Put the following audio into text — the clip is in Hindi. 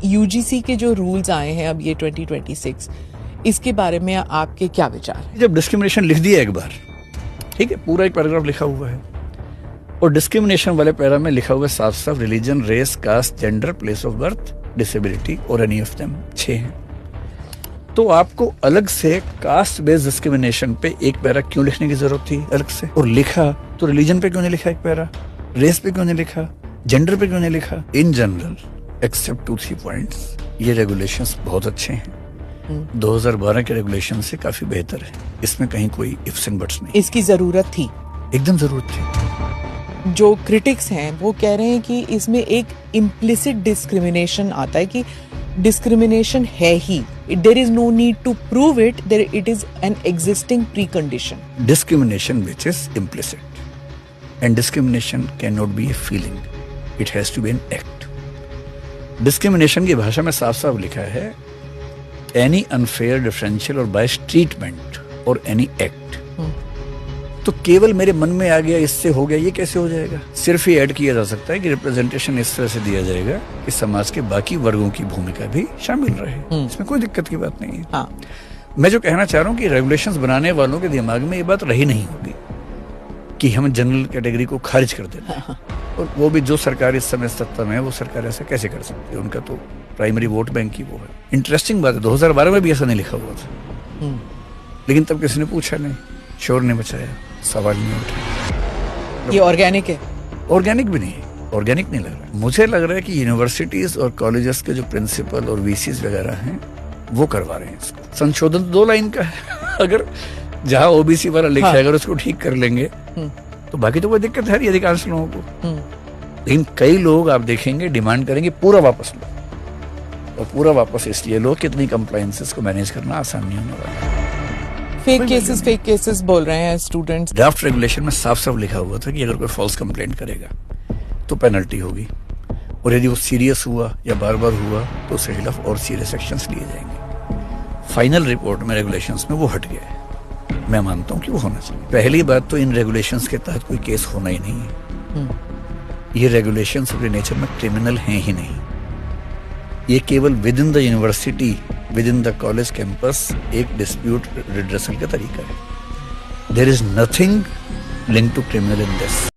यूजीसी के जो रूल्स आए हैं अब ये 2026, इसके बारे में आपके क्या विचार हैं? जब डिस्क्रिमिनेशन लिख दिया एक बार, ठीक है, पूरा एक पैराग्राफ लिखा हुआ है और डिस्क्रिमिनेशन वाले पैरा में लिखा हुआ है साफ साफ religion, race, caste, gender, place of birth, disability और एनी ऑफ देम 6 हैं। तो आपको अलग से कास्ट बेस्ड डिस्क्रिमिनेशन पे एक पैरा क्यों लिखने की जरूरत थी अलग से? और लिखा तो रिलीजन पे क्यों नहीं लिखा एक पैरा, रेस पे क्यों नहीं लिखा, जेंडर पे क्यों नहीं लिखा? इन जनरल एक्सेप्ट 2-3 पॉइंट्स, ये रेगुलेशंस बहुत अच्छे हैं। 2012 के रेगुलेशन से काफी बेहतर है, इसमें कहीं कोई इफ्स एंड बट्स नहीं। इसकी जरूरत थी, एकदम जरूरत थी। जो क्रिटिक्स हैं वो कह रहे हैं कि इसमें एक इम्प्लिसिट डिस्क्रिमिनेशन आता है कि डिस्क्रिमिनेशन है ही, there is no need to prove it, there it is an existing precondition. Discrimination which is implicit and discrimination can not be a feeling, it has to be an act. Discrimination की भाषा में साफ साफ लिखा है एनी अनफेयर, डिफरेंशियल और बायस ट्रीटमेंट और एनी एक्ट। तो केवल मेरे मन में आ गया, इससे हो गया, ये कैसे हो जाएगा? सिर्फ ये ऐड किया जा सकता है कि रिप्रेजेंटेशन इस तरह से दिया जाएगा कि समाज के बाकी वर्गों की भूमिका भी शामिल रहे। इसमें कोई दिक्कत की बात नहीं है। हाँ। मैं जो कहना चाह रहा हूँ कि रेगुलेशंस बनाने वालों के दिमाग में ये बात रही नहीं होगी कि हम जनरल कैटेगरी को खारिज कर देते हैं। और वो भी जो सरकार इस समय सत्ता में है, वो सरकार ऐसा कैसे कर सकती है? उनका तो प्राइमरी वोट बैंक ही वो है। इंटरेस्टिंग बात है, 2012 में भी ऐसा नहीं लिखा हुआ था, लेकिन तब किसी ने पूछा नहीं, शोर नहीं मचाया, सवाल नहीं उठा। ये ऑर्गेनिक है? ऑर्गेनिक भी नहीं है, ऑर्गेनिक नहीं लग रहा। मुझे लग रहा है कि यूनिवर्सिटीज और कॉलेजेस के जो प्रिंसिपल और वीसीज वगैरह हैं वो करवा रहे हैं इसको। संशोधन 2 लाइन का है, अगर जहां ओबीसी वाला लिखा है अगर उसको ठीक कर लेंगे तो बाकी तो कोई दिक्कत है नहीं अधिकांश लोगों को। लेकिन कई लोग आप देखेंगे डिमांड करेंगे पूरा वापस लो, और पूरा वापस इसलिए लो कि इतनी कंप्लायंसेस को मैनेज करना आसान नहीं होने वाला। फेक केसेस बोल रहे हैं स्टूडेंट्स। ड्राफ्ट रेगुलेशन में साफ साफ लिखा हुआ था कि अगर कोई फॉल्स कंप्लेंट करेगा तो पेनल्टी होगी, और यदि वो सीरियस हुआ या बार बार हुआ तो उसके खिलाफ और सीरियस एक्शंस लिए जाएंगे। फाइनल रिपोर्ट में रेगुलेशंस में वो हट गया है। मैं मानता हूं कि वो होना चाहिए। पहली बात तो इन रेगुलेशंस के तहत कोई केस होना ही नहीं है। ये रेगुलेशंस अपने नेचर में क्रिमिनल हैं ही नहीं। ये केवल within the university, within the college campus एक डिस्प्यूट रिड्रेसल का तरीका है। There is nothing link to criminal in this.